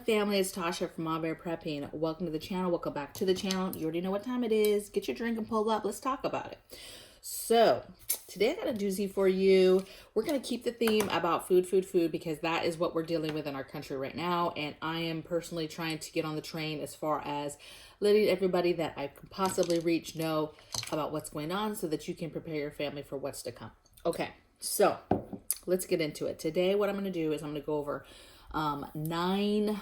family, it's Tasha from MAMABEAR Prepping. Welcome to the channel. Welcome back to the channel. You already know what time it is. Get your drink and pull up. Let's talk about it. So today I got a doozy for you. We're going to keep the theme about food because that is what we're dealing with in our country right now. And I am personally trying to get on the train as far as letting everybody that I can possibly reach know about what's going on so that you can prepare your family for what's to come. Okay, so let's get into it. Today what I'm going to do is I'm going to go over nine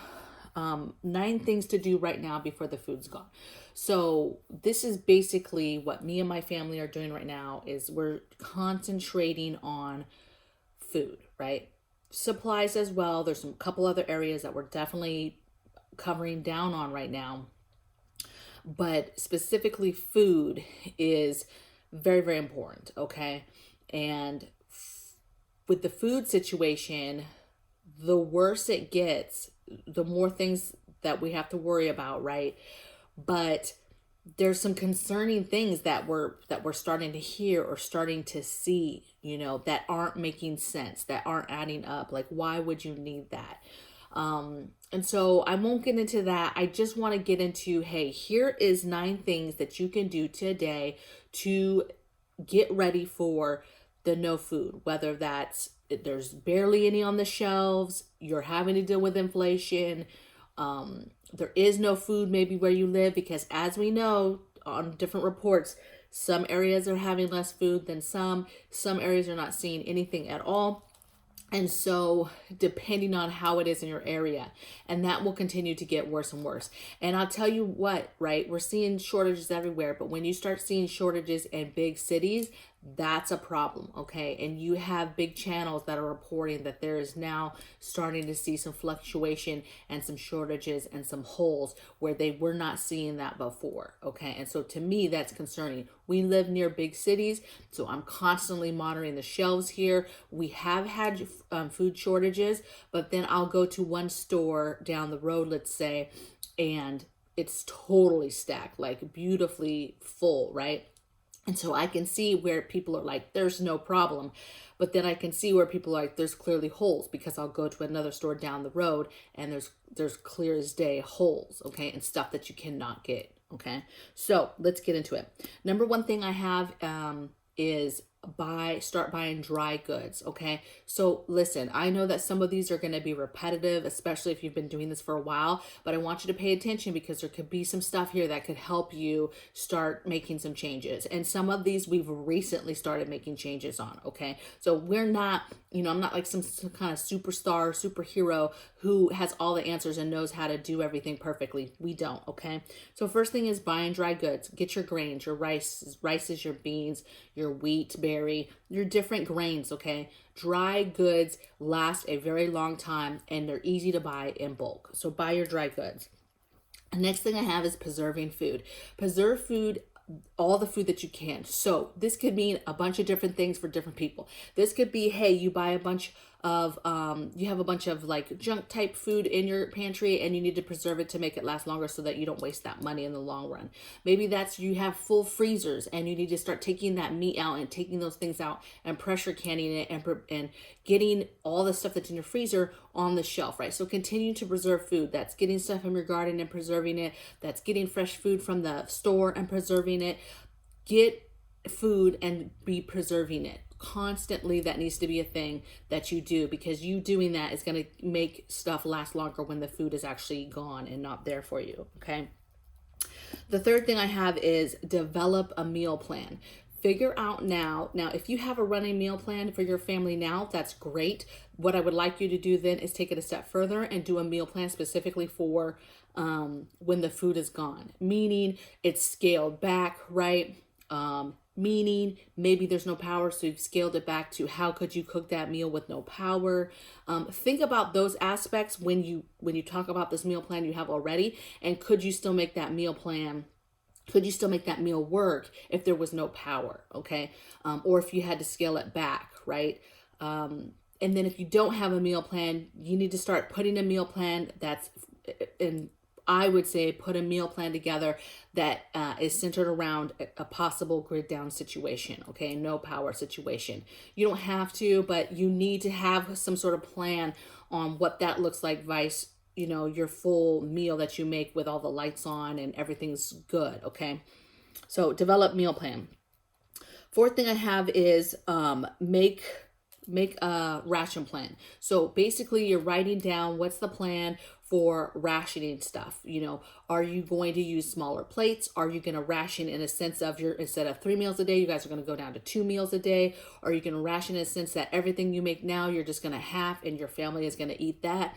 things to do right now before the food's gone. So this is basically what me and my family are doing right now is we're concentrating on food, right? Supplies as well. There's some couple other areas that we're definitely covering down on right now. But specifically food is very, very important, okay? And with the food situation, the worse it gets, the more things that we have to worry about, right? But there's some concerning things that we're starting to hear or starting to see, you know, that aren't making sense, that aren't adding up. Like, why would you need that? And so I won't get into that. I just want to get into, hey, here is 9 things that you can do today to get ready for the no food, whether that's there's barely any on the shelves, you're having to deal with inflation, there is no food maybe where you live, because as we know on different reports, some areas are having less food than some areas are not seeing anything at all. And so depending on how it is in your area, and that will continue to get worse and worse. And I'll tell you what, right? We're seeing shortages everywhere, but when you start seeing shortages in big cities, that's a problem, okay? And you have big channels that are reporting that there is now starting to see some fluctuation and some shortages and some holes where they were not seeing that before, okay? And so to me, that's concerning. We live near big cities, so I'm constantly monitoring the shelves here. We have had food shortages, but then I'll go to one store down the road, let's say, and it's totally stacked, like beautifully full, right? And so I can see where people are like, there's no problem. But then I can see where people are like, there's clearly holes, because I'll go to another store down the road and there's clear as day holes, okay? And stuff that you cannot get, okay? So let's get into it. Number 1 thing I have is start buying dry goods, okay? So listen, I know that some of these are going to be repetitive, especially if you've been doing this for a while, but I want you to pay attention because there could be some stuff here that could help you start making some changes. And some of these we've recently started making changes on, okay? So we're not, you know, I'm not like some kind of superstar, superhero who has all the answers and knows how to do everything perfectly. We don't, okay? So first thing is buying dry goods. Get your grains, your rices, your beans, your wheat, berry, your different grains, okay? Dry goods last a very long time and they're easy to buy in bulk. So buy your dry goods. The next thing I have is preserving food. Preserve food, all the food that you can. So this could mean a bunch of different things for different people. This could be, hey, you buy a bunch of, you have a bunch of like junk type food in your pantry and you need to preserve it to make it last longer so that you don't waste that money in the long run. Maybe that's you have full freezers and you need to start taking that meat out and taking those things out and pressure canning it and getting all the stuff that's in your freezer on the shelf, right? So continue to preserve food. That's getting stuff from your garden and preserving it. That's getting fresh food from the store and preserving it. Get food and be preserving it constantly. That needs to be a thing that you do, because you doing that is going to make stuff last longer when the food is actually gone and not there for you, okay? The third thing I have is develop a meal plan. Figure out now, if you have a running meal plan for your family now, that's great. What I would like you to do then is take it a step further and do a meal plan specifically for when the food is gone, meaning it's scaled back, right? Meaning maybe there's no power, so you've scaled it back to how could you cook that meal with no power. Think about those aspects when you talk about this meal plan you have already, and could you still make that meal plan? Could you still make that meal work if there was no power, okay? Or if you had to scale it back, right? And then if you don't have a meal plan, you need to start putting a meal plan that's in. I would say put a meal plan together that is centered around a possible grid down situation, okay? No power situation. You don't have to, but you need to have some sort of plan on what that looks like you know, your full meal that you make with all the lights on and everything's good. Okay. So develop meal plan. Fourth thing I have is make a ration plan. So basically you're writing down what's the plan for rationing stuff. You know, are you going to use smaller plates? Are you going to ration in a sense of your, instead of 3 meals a day, you guys are going to go down to 2 meals a day? Or are you going to ration in a sense that everything you make now, you're just going to half and your family is going to eat that?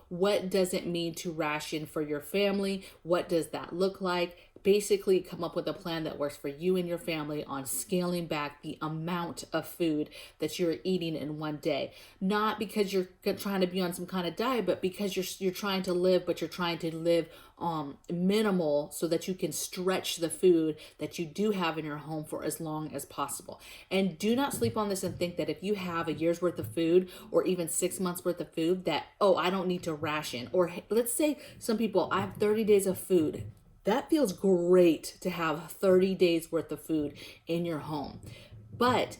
What does it mean to ration for your family? What does that look like? Basically come up with a plan that works for you and your family on scaling back the amount of food that you're eating in one day. Not because you're trying to be on some kind of diet, but because you're trying to live, but you're trying to live minimal so that you can stretch the food that you do have in your home for as long as possible. And do not sleep on this and think that if you have a year's worth of food or even 6 months worth of food that, oh, I don't need to ration. Or let's say some people, I have 30 days of food. That feels great to have 30 days worth of food in your home. But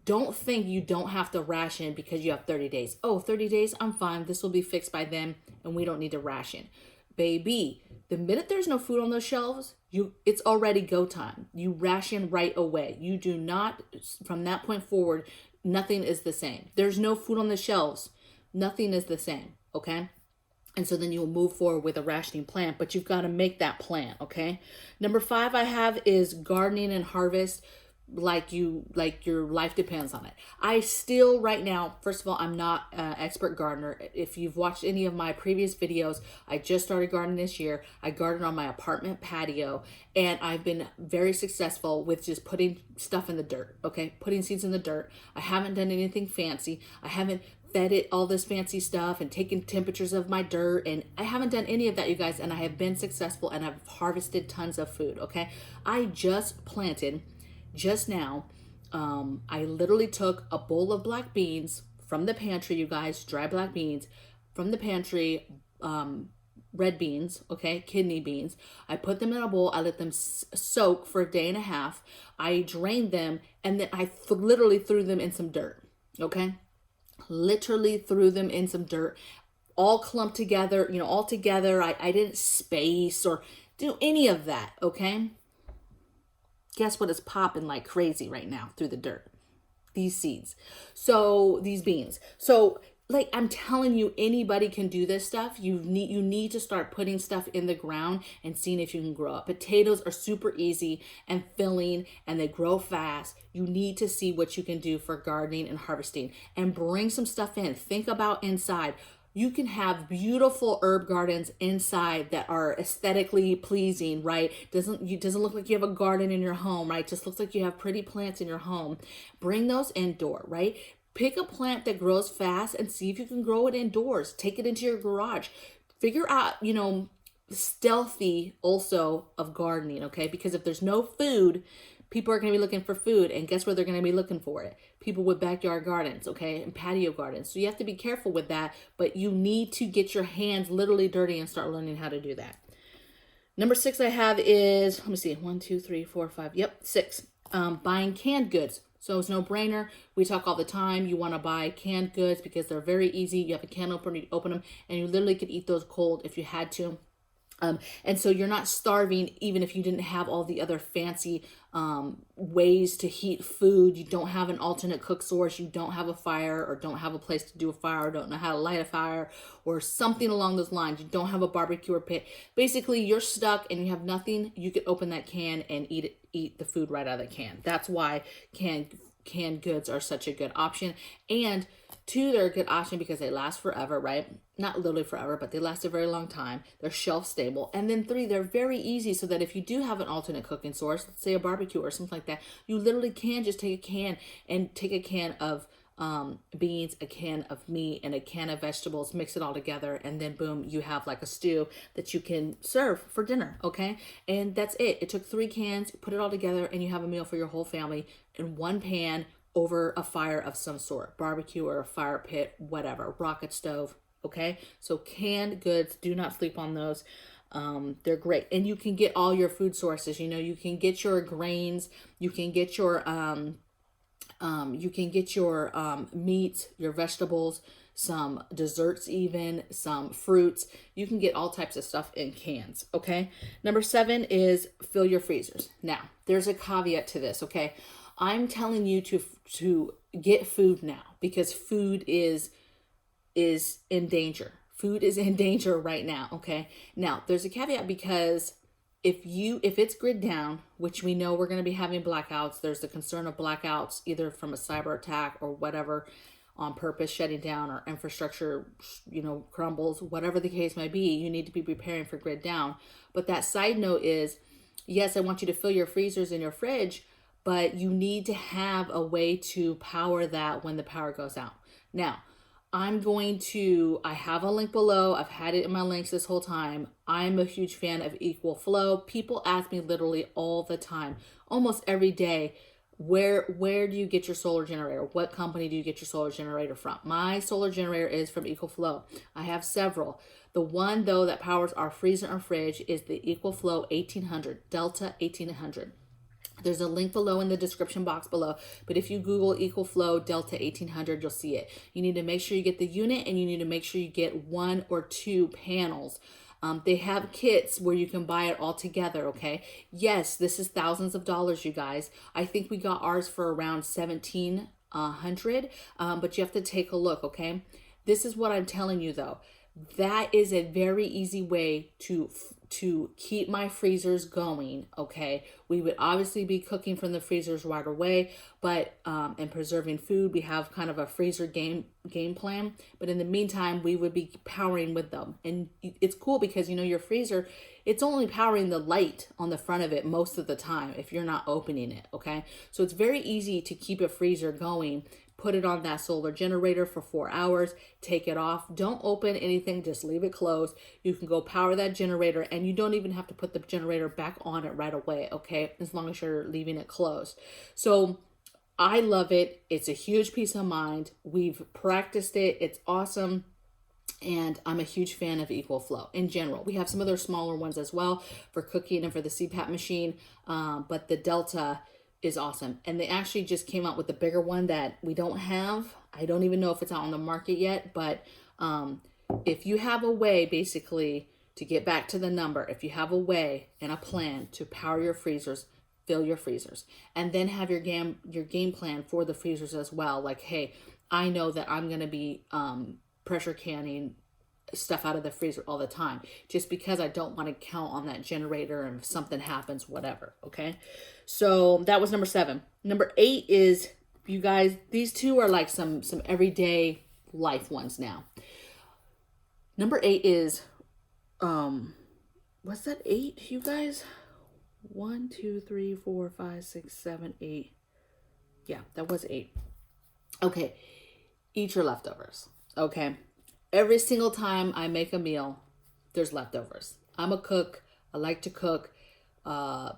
don't think you don't have to ration because you have 30 days. Oh, 30 days, I'm fine. This will be fixed by then and we don't need to ration. Baby, the minute there's no food on those shelves, it's already go time. You ration right away. You do not, from that point forward, nothing is the same. There's no food on the shelves. Nothing is the same, okay? And so then you'll move forward with a rationing plan, but you've got to make that plan, okay? Number 5 I have is gardening and harvest like your life depends on it. I still right now, first of all, I'm not an expert gardener. If you've watched any of my previous videos, I just started gardening this year. I garden on my apartment patio and I've been very successful with just putting stuff in the dirt, okay? Putting seeds in the dirt. I haven't done anything fancy. I haven't fed it all this fancy stuff and taken temperatures of my dirt, and I haven't done any of that, you guys, and I have been successful and I've harvested tons of food, okay? I just planted just now, I literally took a bowl of black beans from the pantry, you guys, dry black beans from the pantry, red beans, okay, kidney beans. I put them in a bowl. I let them soak for a day and a half. I drained them and then I literally threw them in some dirt, okay? Literally threw them in some dirt, all clumped together, you know, all together. I didn't space or do any of that, okay? Guess what is popping like crazy right now through the dirt? These seeds. So these beans. So like I'm telling you, anybody can do this stuff. You need to start putting stuff in the ground and seeing if you can grow it. Potatoes are super easy and filling and they grow fast. You need to see what you can do for gardening and harvesting and bring some stuff in. Think about inside. You can have beautiful herb gardens inside that are aesthetically pleasing, right? Doesn't look like you have a garden in your home, right? Just looks like you have pretty plants in your home. Bring those indoor, right? Pick a plant that grows fast and see if you can grow it indoors. Take it into your garage. Figure out, you know, stealthy also of gardening, okay? Because if there's no food, people are going to be looking for food, and guess where they're going to be looking for it? People with backyard gardens, okay, and patio gardens. So you have to be careful with that, but you need to get your hands literally dirty and start learning how to do that. Number 6 I have is, let me see, 1, 2, 3, 4, 5, yep, 6. Buying canned goods. So it's no brainer. We talk all the time. You want to buy canned goods because they're very easy. You have a can opener, you open them, and you literally could eat those cold if you had to. And so you're not starving even if you didn't have all the other fancy ways to heat food. You don't have an alternate cook source. You don't have a fire or don't have a place to do a fire or don't know how to light a fire or something along those lines. You don't have a barbecue or pit. Basically, you're stuck and you have nothing. You could open that can and eat the food right out of the can. That's why canned goods are such a good option. And 2, they're a good option because they last forever, right? Not literally forever, but they last a very long time. They're shelf stable. And then 3, they're very easy so that if you do have an alternate cooking source, let's say a barbecue or something like that, you literally can just take a can of beans, a can of meat, and a can of vegetables, mix it all together, and then boom, you have like a stew that you can serve for dinner, okay? And that's it. It took 3 cans, put it all together, and you have a meal for your whole family in one pan over a fire of some sort, barbecue or a fire pit, whatever, rocket stove, okay? So canned goods, do not sleep on those. They're great. And you can get all your food sources. You know, you can get your grains, you can get your meat, your vegetables, some desserts, even some fruits. You can get all types of stuff in cans, okay? Number 7 is fill your freezers. Now, there's a caveat to this, okay? I'm telling you to get food now because food is in danger. Food is in danger right now, okay? Now, there's a caveat because if it's grid down, which we know we're going to be having blackouts, there's the concern of blackouts either from a cyber attack or whatever, on purpose shutting down, or infrastructure, crumbles, whatever the case may be, you need to be preparing for grid down. But that side note is, yes, I want you to fill your freezers and your fridge, but you need to have a way to power that when the power goes out. Now, I have a link below. I've had it in my links this whole time. I'm a huge fan of Equal Flow. People ask me literally all the time, almost every day, where do you get your solar generator? What company do you get your solar generator from? My solar generator is from Equal Flow. I have several. The one, though, that powers our freezer and fridge is the Equal Flow 1800, Delta 1800. There's a link below in the description box below, but if you Google Equal Flow Delta 1800, you'll see it. You need to make sure you get the unit, and you need to make sure you get 1 or 2 panels. They have kits where you can buy it all together, okay? Yes, this is thousands of dollars, you guys. I think we got ours for around $1,700, but you have to take a look, okay? This is what I'm telling you, though. That is a very easy way to keep my freezers going, okay? We would obviously be cooking from the freezers right away, but and preserving food. We have kind of a freezer game plan, but in the meantime, we would be powering with them. And it's cool because, your freezer, it's only powering the light on the front of it most of the time if you're not opening it, okay? So it's very easy to keep a freezer going. Put it on that solar generator for 4 hours, take it off. Don't open anything, just leave it closed. You can go power that generator, and you don't even have to put the generator back on it right away, okay? As long as you're leaving it closed. So I love it. It's a huge peace of mind. We've practiced it. It's awesome. And I'm a huge fan of Equal Flow in general. We have some other smaller ones as well for cooking and for the CPAP machine, but the Delta is awesome. And they actually just came out with the bigger one that we don't have. I don't even know if it's out on the market yet, but if you have a way, basically, to get back to the number, if you have a way and a plan to power your freezers, fill your freezers, and then have your game plan for the freezers as well. Like, hey, I know that I'm going to be pressure canning stuff out of the freezer all the time, just because I don't want to count on that generator and if something happens, whatever. Okay. So that was number 7. Number 8 is, you guys, these two are like some everyday life ones now. Number 8 is, what's that 8, you guys? 1, 2, 3, 4, 5, 6, 7, 8. Yeah, that was 8. Okay. Eat your leftovers. Okay. Every single time I make a meal, there's leftovers. I'm a cook. I like to cook.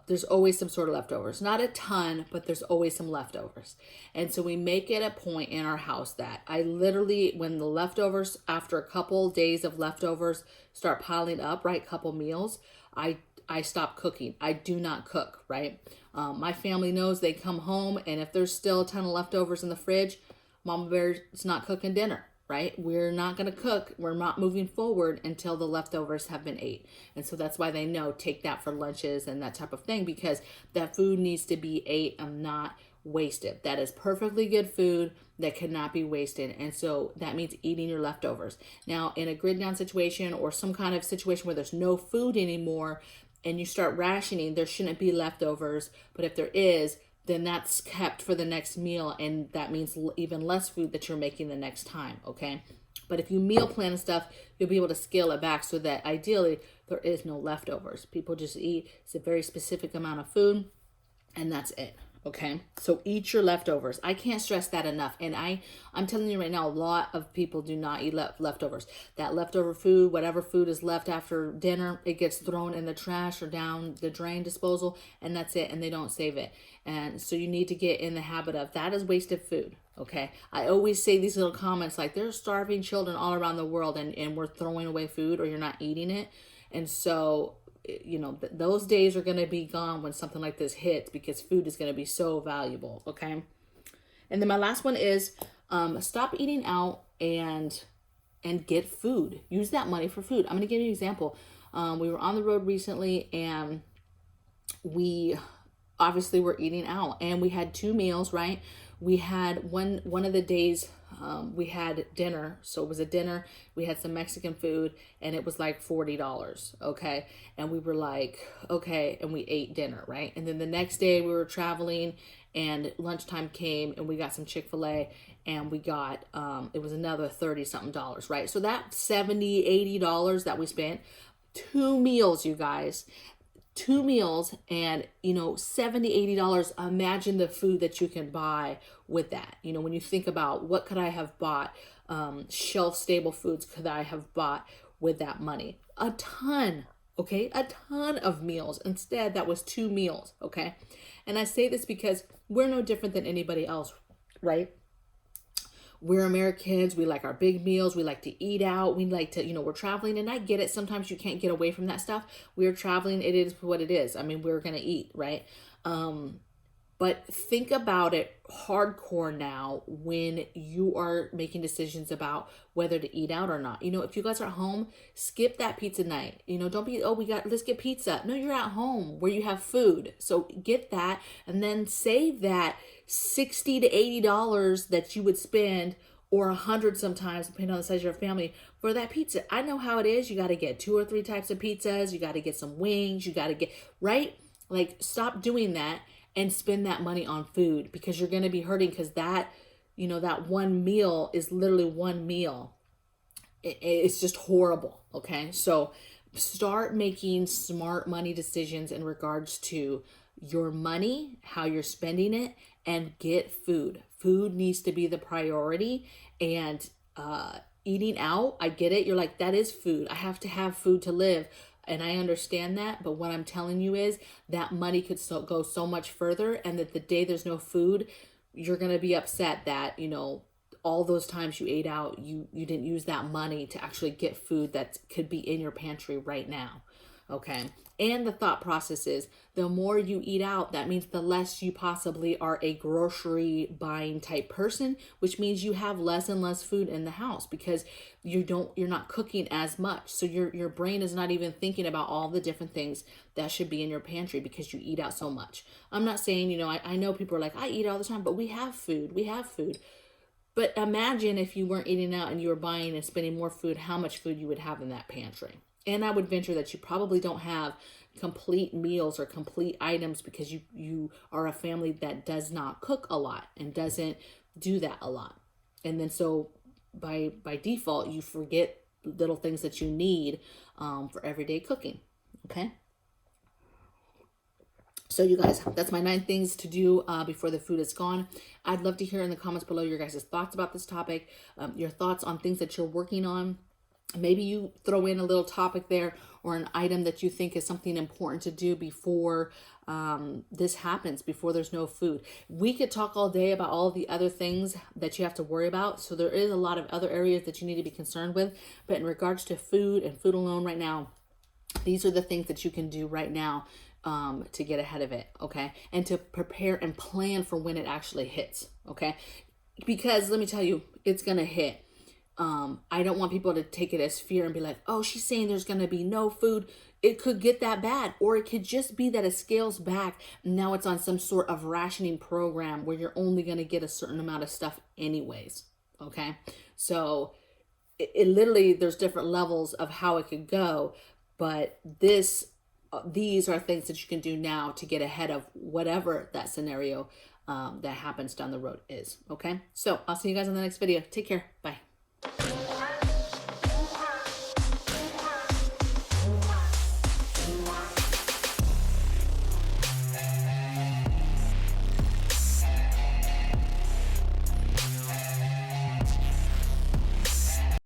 There's always some sort of leftovers. Not a ton, but there's always some leftovers. And so we make it a point in our house that I literally, when the leftovers, after a couple days of leftovers start piling up, right, couple meals, I stop cooking. I do not cook, right? My family knows. They come home, and if there's still a ton of leftovers in the fridge, Mama Bear's not cooking dinner. Right? We're not going to cook. We're not moving forward until the leftovers have been ate. And so that's why they know, take that for lunches and that type of thing, because that food needs to be ate and not wasted. That is perfectly good food that cannot be wasted. And so that means eating your leftovers. Now, in a grid down situation or some kind of situation where there's no food anymore and you start rationing, there shouldn't be leftovers. But if there is, then that's kept for the next meal, and that means even less food that you're making the next time, okay? But if you meal plan and stuff, you'll be able to scale it back so that ideally there is no leftovers. People just eat, it's a very specific amount of food, and that's it, okay? So eat your leftovers. I can't stress that enough, and I'm telling you right now, a lot of people do not eat leftovers. That leftover food, whatever food is left after dinner, it gets thrown in the trash or down the drain disposal, and that's it, and they don't save it. And so you need to get in the habit of, that is wasted food, okay? I always say these little comments like, there's starving children all around the world, and we're throwing away food or you're not eating it. And so, those days are going to be gone when something like this hits, because food is going to be so valuable, okay? And then my last one is Stop eating out and get food. Use that money for food. I'm going to give you an example. We were on the road recently, and we obviously were eating out, and we had 2 meals, right? We had one of the days, we had dinner. So it was a dinner. We had some Mexican food, and it was like $40. Okay. And we were like, okay. And we ate dinner, right? And then the next day we were traveling, and lunchtime came, and we got some Chick-fil-A, and we got, it was another 30 something dollars, right? So that $70, $80 that we spent, 2 meals, you guys, 2 meals, and $70, $80. Imagine the food that you can buy with that. When you think about what could I have bought, shelf stable foods could I have bought with that money? A ton. Okay, a ton of meals. Instead, that was 2 meals. Okay, and I say this because we're no different than anybody else, right? We're Americans. We like our big meals. We like to eat out. We like to, we're traveling, and I get it. Sometimes you can't get away from that stuff. We're traveling. It is what it is. I mean, we're going to eat, right? But think about it hardcore now when you are making decisions about whether to eat out or not. If you guys are at home, skip that pizza night. Don't be, oh, let's get pizza. No, you're at home where you have food. So get that, and then save that $60 to $80 that you would spend, or $100 sometimes, depending on the size of your family, for that pizza. I know how it is. You got to get 2 or 3 types of pizzas. You got to get some wings. You got to get, right? Like, stop doing that and spend that money on food, because you're going to be hurting, because that, that one meal is literally one meal. It's just horrible. Okay. So start making smart money decisions in regards to your money, how you're spending it, and get food. Food needs to be the priority. And eating out, I get it. You're like, that is food. I have to have food to live. And I understand that. But what I'm telling you is that money could go so much further, and that the day there's no food, you're going to be upset that, all those times you ate out, you didn't use that money to actually get food that could be in your pantry right now. Okay. And the thought process is, the more you eat out, that means the less you possibly are a grocery buying type person, which means you have less and less food in the house, because you're not cooking as much. So your brain is not even thinking about all the different things that should be in your pantry, because you eat out so much. I'm not saying, I know people are like, I eat all the time, but we have food. But imagine if you weren't eating out and you were buying and spending more food, how much food you would have in that pantry. And I would venture that you probably don't have complete meals or complete items, because you are a family that does not cook a lot and doesn't do that a lot. And then so by default, you forget little things that you need for everyday cooking. Okay. So you guys, that's my 9 things to do before the food is gone. I'd love to hear in the comments below your guys' thoughts about this topic, your thoughts on things that you're working on. Maybe you throw in a little topic there, or an item that you think is something important to do before this happens, before there's no food. We could talk all day about all the other things that you have to worry about. So there is a lot of other areas that you need to be concerned with. But in regards to food and food alone right now, these are the things that you can do right now to get ahead of it. Okay. And to prepare and plan for when it actually hits. Okay. Because let me tell you, it's going to hit. I don't want people to take it as fear and be like, oh, she's saying there's going to be no food. It could get that bad, or it could just be that it scales back. Now it's on some sort of rationing program where you're only going to get a certain amount of stuff anyways. Okay. So it literally, there's different levels of how it could go, but these are things that you can do now to get ahead of whatever that scenario that happens down the road is. Okay. So I'll see you guys in the next video. Take care. Bye.